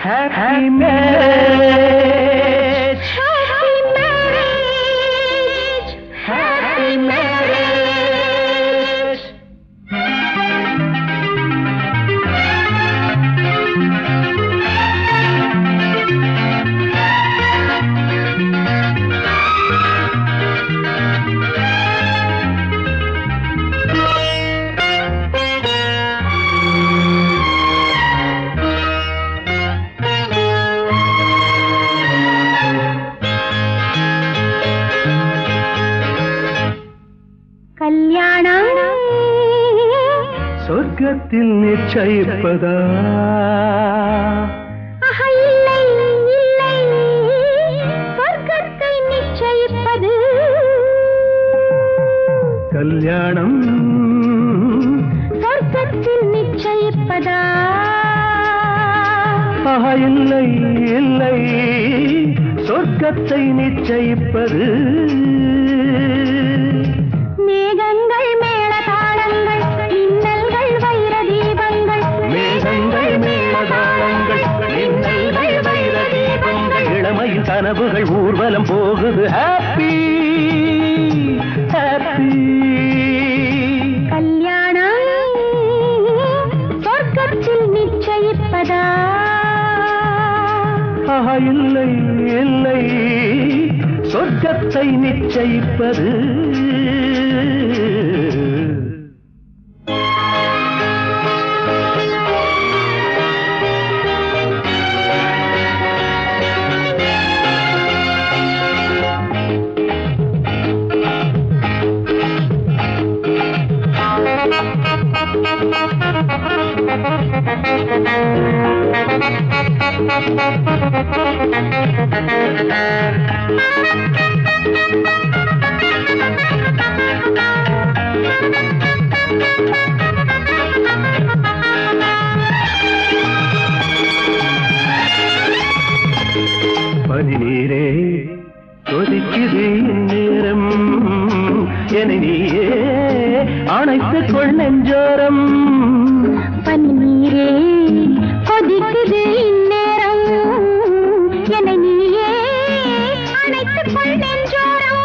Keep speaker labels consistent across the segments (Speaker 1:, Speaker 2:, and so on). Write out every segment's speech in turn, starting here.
Speaker 1: happy marriage,
Speaker 2: happy marriage,
Speaker 1: happy marriage.
Speaker 2: கல்யாணம்
Speaker 1: சொர்க்கத்தில் நிச்சயிப்பதா?
Speaker 2: இல்லை இல்லை, சொர்க்கத்தை நிச்சயிப்பது.
Speaker 1: கல்யாணம்
Speaker 2: சொர்க்கத்தில் நிச்சயிப்பதா?
Speaker 1: இல்லை இல்லை, சொர்க்கத்தை நிச்சயிப்பது.
Speaker 2: மேகங்கள் மேளதாளங்கள், மின்னல்கள் வைர தீபங்கள்.
Speaker 1: மேகங்கள் மேளதாளங்கள், மின்னல்கள் வைர தீபங்கள். இளமையின் கனவுகள் ஊர்வலம் போகுது. Happy happy.
Speaker 2: கல்யாணம் சொர்க்கத்தில் நிச்சயிப்பதா?
Speaker 1: இல்லை இல்லை, சொர்க்கத்தை நிச்சயிப்பது. பனி நீரே கொதிக்குது நேரம், என நீயே அணைத்துக் கொள் நெஞ்சோரம்.
Speaker 2: பனி நீரே கொதிக்குது இந்நேரம், என்னை நீயே அணைத்துக் கொள் நெஞ்சோரம்.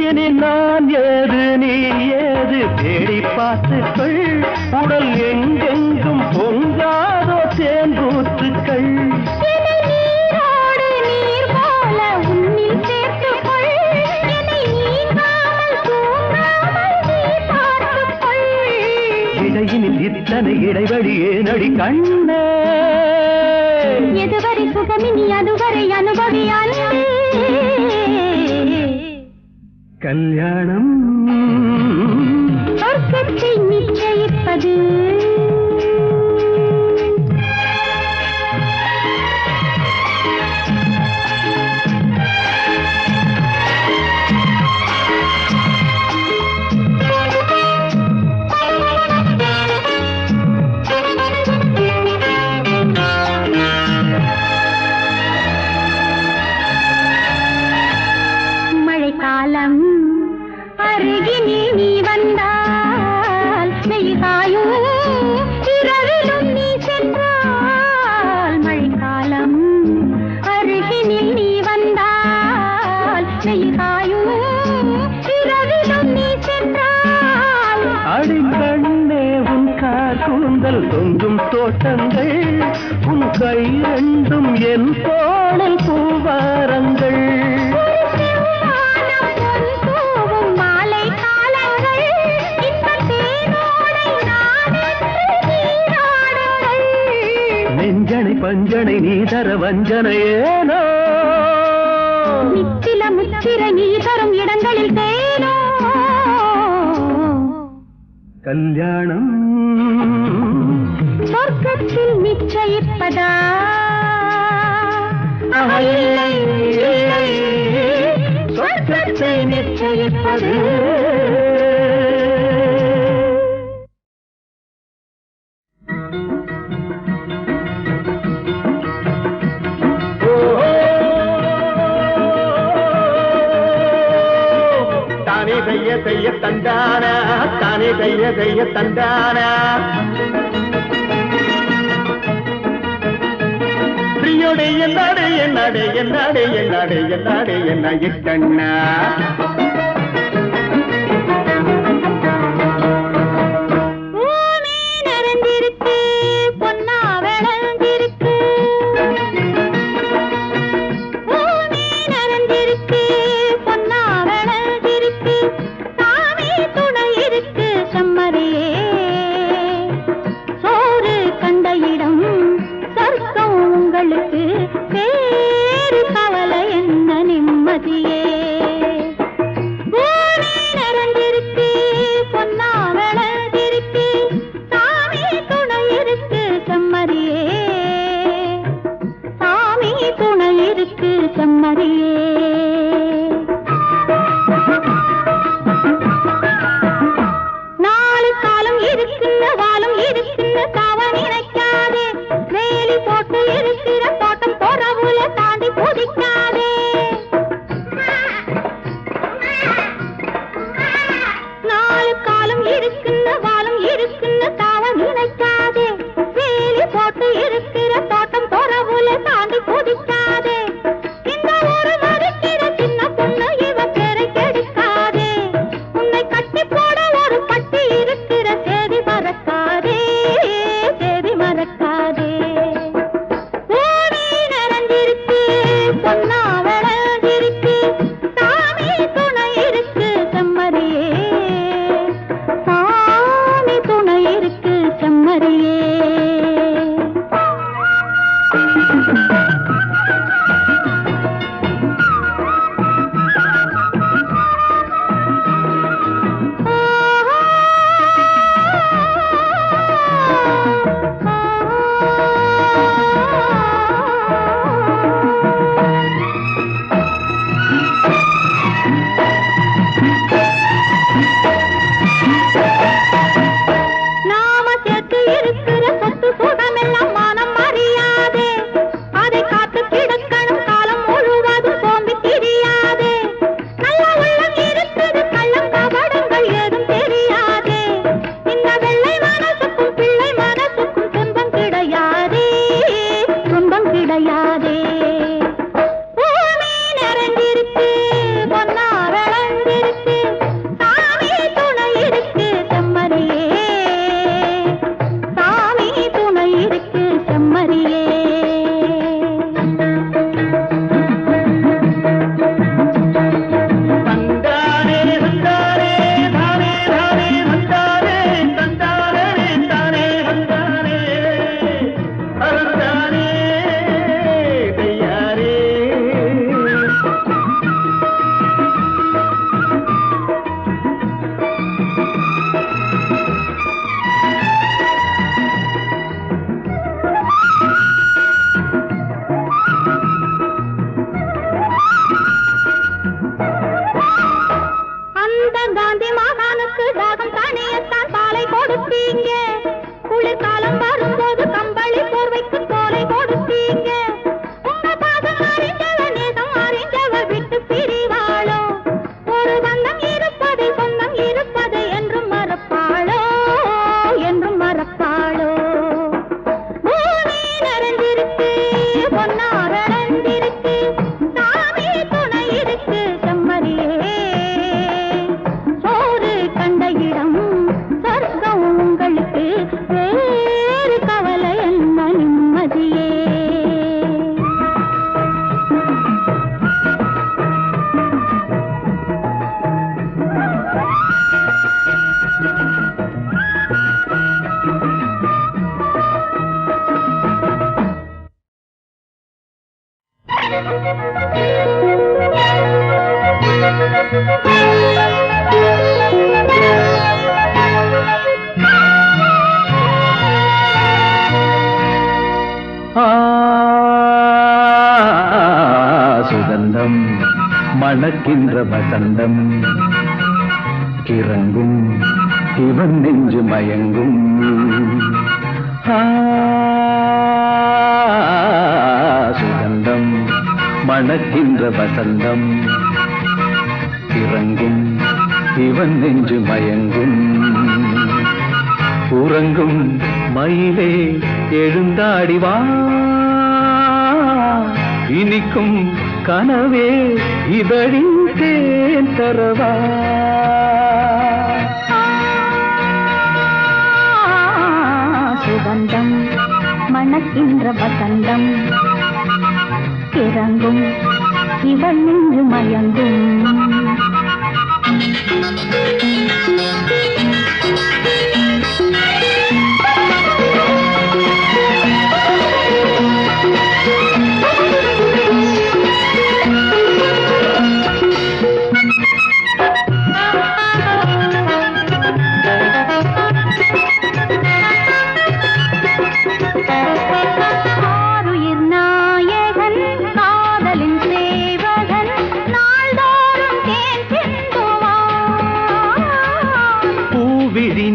Speaker 1: இனி நான் ஏது நீ ஏது தேடி பார்த்துக்கள். உடல் எங்கெங்கும் பொங்காதோ தேன்பூத்துக்கள்.
Speaker 2: என்னை நீரோடு நீர் போல உன்னில் சேர்த்துக்கொள். என்னை நீங்காமல் தூங்காமல் நீ பார்த்துக்கொள்.
Speaker 1: இடையினில் இத்தனை இடைவெளி ஏனடி கண்ணே?
Speaker 2: எதுவரை சுகமினி அதுவரை அனுபவி அன்பே.
Speaker 1: கல்யாணம்
Speaker 2: சொர்க்கத்தை நிச்சயிப்பது. மழைக்காலம் அருகினில் நீ வந்தால், வெயில் காயும் இரவிலும் நீ சென்றால். மழைக்காலம் அருகினில் நீ வந்தால், வெயில் காயும் இரவிலும் நீ சென்றால்.
Speaker 1: அடிக்கண்ணே உன் கார்கூந்தல் தொங்கும் தோட்டங்கள், உன் கை ரெண்டும் என் தோளில் பூவாரங்கள். நெஞ்சனை பஞ்சனை நீ தர வஞ்சனையேனோ,
Speaker 2: நித்தில முத்திர நீ தரும் இடங்களில் தேனோ.
Speaker 1: கல்யாணம்
Speaker 2: சொர்க்கத்தில் நிச்சயிப்பதா?
Speaker 1: இல்லை இல்லை, சொர்க்கத்தை நிச்சயிப்பது. தானே தைய தைய தந்தானா, தானே தைய தைய தந்தானா. என்னாடே என்னாடே என்னாடே என்னாடே என்ன இட்டண்ணா
Speaker 3: சுகந்தம் மணக்கின்ற வசந்தம் கிறங்கும் இவன் நெஞ்சு மயங்கும் சுகந்தம் மணக்கின்ற வசந்தம் கிறங்கும் இவன் நெஞ்சு மயங்கும் உறங்கும் மயிலே எழுந்தாடி வா இனிக்கும் கனவே இதழின் தேன் தரவா
Speaker 2: சுகந்தம் மணக்கின்ற வசந்தம் இறங்கும் இவள் நின்று மயங்கும்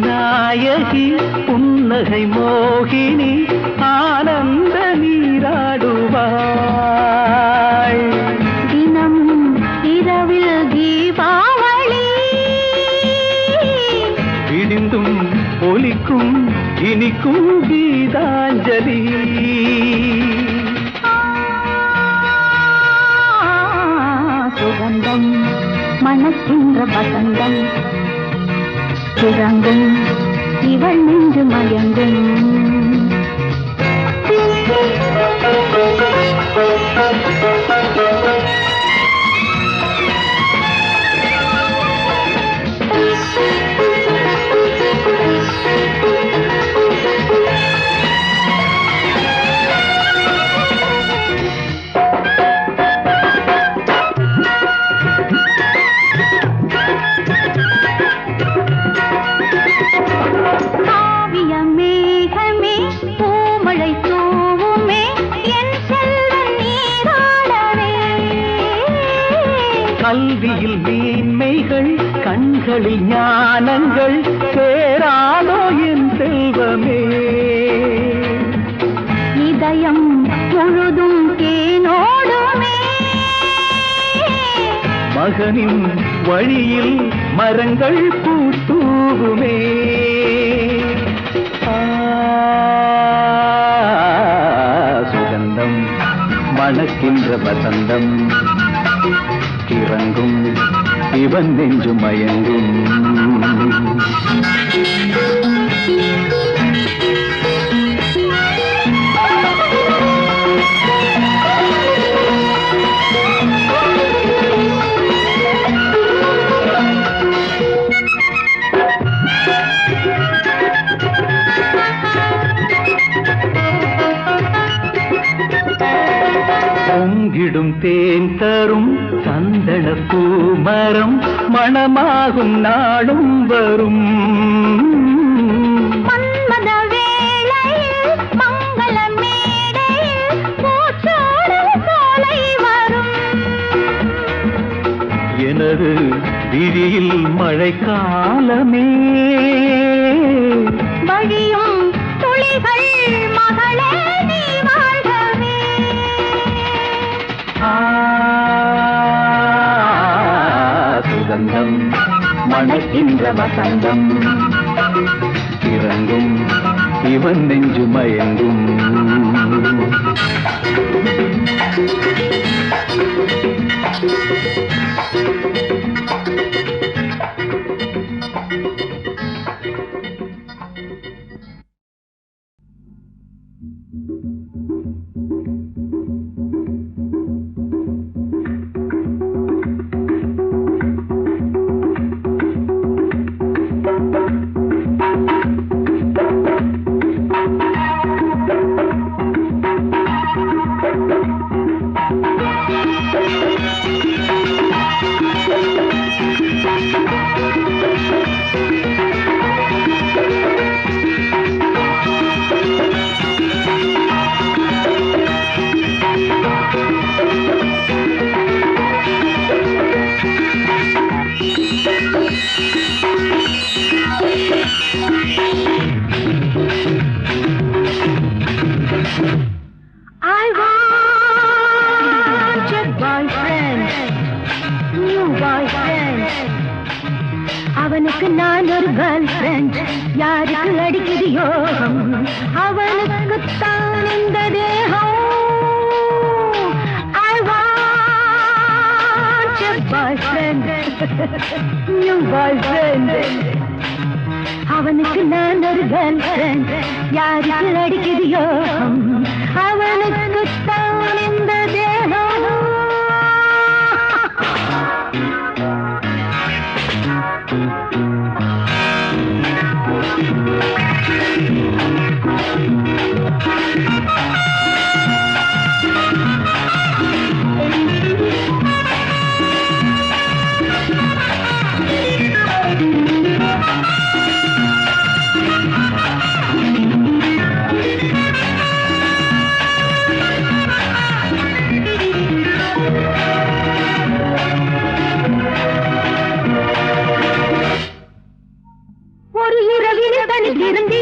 Speaker 3: நாயகி புன்னகை மோகினி ஆனந்த நீராடுவாள்
Speaker 2: தினம் இரவில் தீபாவளி
Speaker 3: விடிந்தும் ஒலிக்கும் இனிக்கும் கீதாஞ்சலி
Speaker 2: சுகந்தம் மணக்கின்ற வசந்தம் இறங்கும் இவள் நின்று மயங்கும்
Speaker 3: கல்வியில் மேன்மைகள் கண்களில் ஞானங்கள் சேராதோ என் செல்வமே
Speaker 2: இதயம் முழுதும் தேனோடுமே
Speaker 3: மகனின் வழியில் மரங்கள் பூத்தூவுமே சுகந்தம் மணக்கின்ற வசந்தம் இறங்கும் இவன் நெஞ்சு மயங்கும் பொங்கிடும் தேன் தரும் சந்தன பூமரம் மணமாகும் நாடும் வரும்
Speaker 2: மன்மத வேளையில் மங்கள மேடையில் பூச்சோடும் சோலை வரும்
Speaker 3: எனது விழியில் மழைக்காலமே
Speaker 2: வழியும் துளிகள் மகளே நீ வாழ்கவே
Speaker 3: சுகந்தம் மணக்கின்ற வசந்தம் இறங்கும் இவன் நெஞ்சு மயங்கும்
Speaker 2: அவனுக்கு நான் ஒரு கேர்ள் ஃப்ரெண்ட் யாருக்கு அடிக்குது யோகம் அவனுக்கு தான் இந்த தேகம் நியூ பாய் ஃப்ரெண்ட். அவனுக்கு நான் ஒரு கேர்ள் ஃப்ரெண்ட். யாருக்கு அடிக்குதியோ அவனுக்கு தான் இந்த தேகம். ஒரு இரவிலே தனித்திருந்தி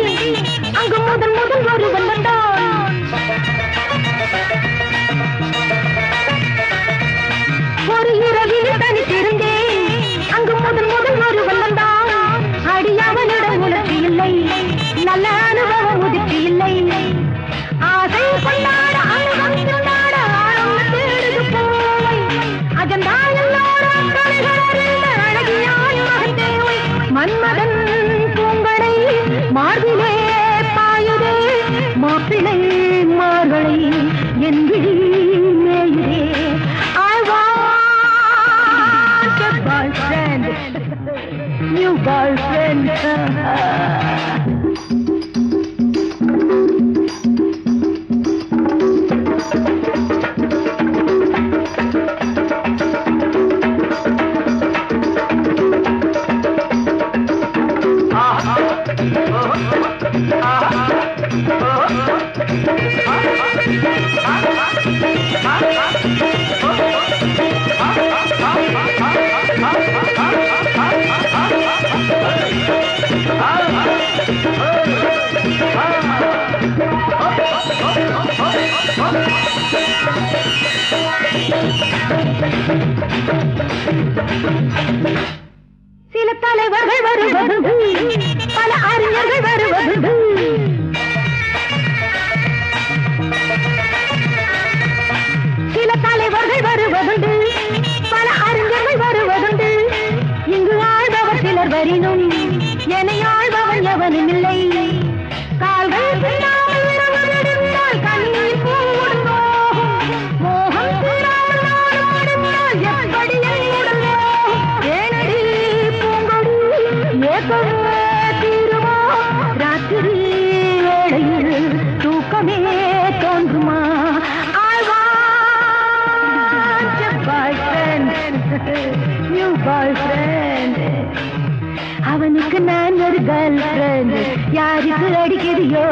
Speaker 2: அங்கு முதல் ஒருவன் வந்தான். ஒரு இரவிலே தனித்திருந்தே அங்கு முதல் ஒருவன் வந்தான். அடியவனிடம் உணர்ச்சி இல்லை, நல்ல அனுபவம் உதிர்ச்சி இல்லை. ஆசை கொண்டாட அனுபவம் கொண்டாட ஆழம் தேடுது போவை. அஜந்தா எல்லோரும் கலைகளறிந்த அழகியாய் மகன் தேவை. மன்மதன் பூங்கடை மார்பிலே பாயுதே, மாப்பிளை மார்களை என் விழி மேயுதே. I want a boyfriend, new boyfriend. சில தலைவர்கள் வருவது, பல அறிஞர்கள் வருவது. சில தலைவர்கள் வருவதுண்டு, பல அறிஞர்கள் வருவதுண்டு. இங்கு ஆழ்பவர் சிலர் வரினும் என்னை ஆழ்பவன் எவனும் இல்லை. கால்கள் பின்னாமல் விடுவதிருந்தால் கண்ணீர் பூவுடன் போகும். மோகம் பின்னாமல் நானும் முடிந்தால் எப்படி என்னுடன் போகும்? ஏனடி பூங்கொடி ஏக்கமே தீருமா? ராத்திரி வேளையில் தூக்கமே தோன்றுமா? I want a boyfriend, new boyfriend. அவனுக்கு நான் ஒரு கேர்ள் ஃப்ரெண்ட். யாருக்கு அடிக்கிறியோ